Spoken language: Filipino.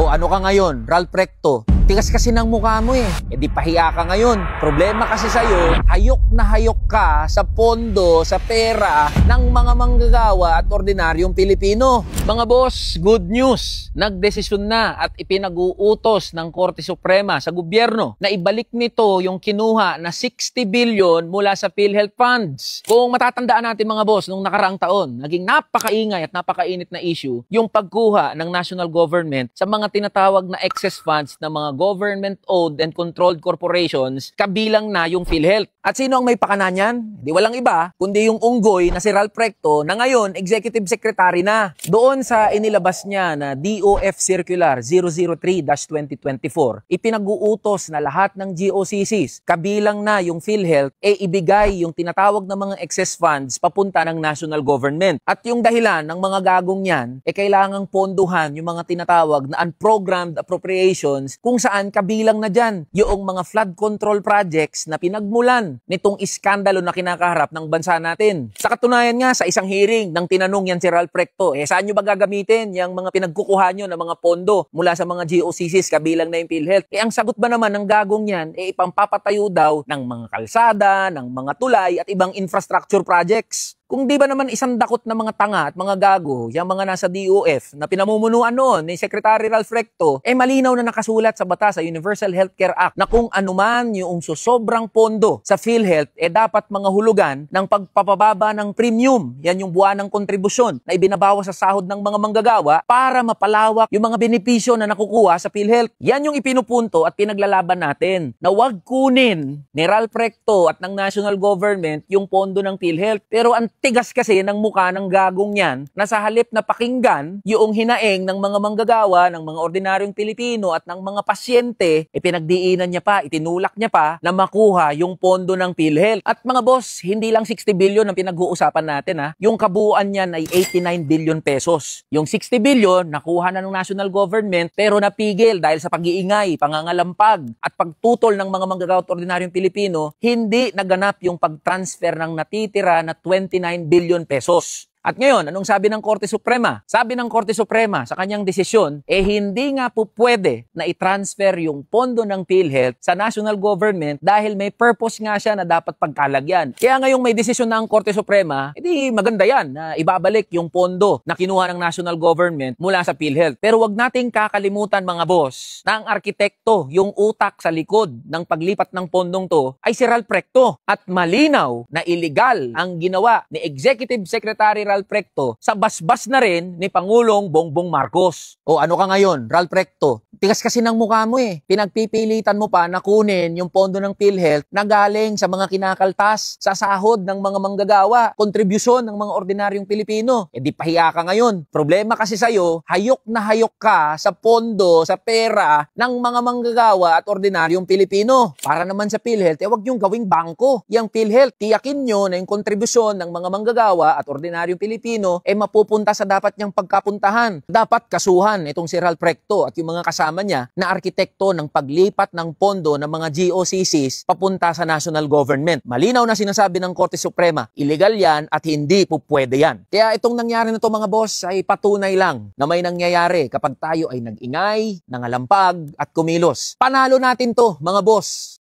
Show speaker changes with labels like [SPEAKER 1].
[SPEAKER 1] O ano ka ngayon, Ralph Recto? Tigas kasi ng mukha mo eh. E di pahiya ka ngayon. Problema kasi sa'yo, hayok na hayok ka sa pondo, sa pera ng mga manggagawa at ordinaryong Pilipino. Mga boss, good news. Nagdesisyon na at ipinag-uutos ng Korte Suprema sa gobyerno na ibalik nito yung kinuha na 60 billion mula sa PhilHealth funds. Kung matatandaan natin mga boss, nung nakaraang taon, naging napakaingay at napakainit na issue yung pagkuha ng national government sa mga tinatawag na excess funds ng mga government-owned and controlled corporations, kabilang na yung PhilHealth. At sino ang may pakana niyan? Di walang iba, kundi yung unggoy na si Ralph Recto na ngayon Executive Secretary na. Doon sa inilabas niya na DOF Circular 003-2024, ipinag-uutos na lahat ng GOCCs, kabilang na yung PhilHealth, ibigay yung tinatawag na mga excess funds papunta ng national government. At yung dahilan ng mga gagong yan, kailangang ponduhan yung mga tinatawag na unprogrammed appropriations kung saan kabilang na dyan yung mga flood control projects na pinagmulan nitong iskandalo na kinakaharap ng bansa natin. Sa katunayan nga, sa isang hearing nang tinanong yan si Ralph Recto, saan nyo ba gagamitin yung mga pinagkukuha nyo ng mga pondo mula sa mga GOCCs kabilang na yung PhilHealth? Ang sagot ba naman ng gagong yan, ipampapatayo daw ng mga kalsada, ng mga tulay at ibang infrastructure projects. Kung di ba naman isang dakot na mga tanga at mga gago, yung mga nasa DOF na pinamumunuan noon ni Secretary Ralph Recto, malinaw na nakasulat sa batas sa Universal Healthcare Act na kung anuman yung sobrang pondo sa PhilHealth, dapat mga hulugan ng pagpapababa ng premium. Yan yung buwanang kontribusyon na ibinabawas sa sahod ng mga manggagawa para mapalawak yung mga benepisyo na nakukuha sa PhilHealth. Yan yung ipinupunto at pinaglalaban natin na wag kunin ni Ralph Recto at ng national government yung pondo ng PhilHealth. Pero ang tigas kasi ng mukha ng gagong yan na sa halip na pakinggan yung hinaing ng mga manggagawa, ng mga ordinaryong Pilipino at ng mga pasyente, pinagdiinan niya pa, itinulak niya pa na makuha yung pondo ng PhilHealth. At mga boss, hindi lang 60 billion ang pinag-uusapan natin ha. Yung kabuuan niyan ay 89 billion pesos. Yung 60 billion nakuha na ng national government pero napigil dahil sa pag-iingay, pangangalampag at pagtutol ng mga manggagawa at ordinaryong Pilipino, hindi naganap yung pag-transfer ng natitira na 29 billion pesos. At ngayon, anong sabi ng Korte Suprema? Sabi ng Korte Suprema sa kanyang desisyon, hindi nga po pwede na i-transfer yung pondo ng PhilHealth sa national government dahil may purpose nga siya na dapat pagkalagyan. Kaya ngayong may desisyon na ang Korte Suprema, maganda yan na ibabalik yung pondo na kinuha ng national government mula sa PhilHealth. Pero wag nating kakalimutan mga boss na ang arkitekto, yung utak sa likod ng paglipat ng pondong to ay si Ralph Recto. At malinaw na illegal ang ginawa ni Executive Secretary Ralph Recto sa basbas na rin ni Pangulong Bongbong Marcos. O ano ka ngayon, Ralph Recto? Tigas kasi ng mukha mo Pinagpipilitan mo pa na kunin yung pondo ng PhilHealth na galing sa mga kinakaltas, sa sahod ng mga manggagawa, kontribusyon ng mga ordinaryong Pilipino. Di pahiya ka ngayon. Problema kasi sa'yo, hayok na hayok ka sa pondo, sa pera ng mga manggagawa at ordinaryong Pilipino. Para naman sa PhilHealth, wag niyong gawing bangko. Yung PhilHealth, tiyakin nyo na yung kontribusyon ng mga manggagawa at ordinaryong Pilipino mapupunta sa dapat niyang pagkapuntahan. Dapat kasuhan itong si Ralph Recto at yung mga kasama niya na arkitekto ng paglipat ng pondo ng mga GOCCs papunta sa national government. Malinaw na sinasabi ng Korte Suprema, illegal yan at hindi po pwede yan. Kaya itong nangyari na to mga boss ay patunay lang na may nangyayari kapag tayo ay nag-ingay, nangalampag at kumilos. Panalo natin to mga boss.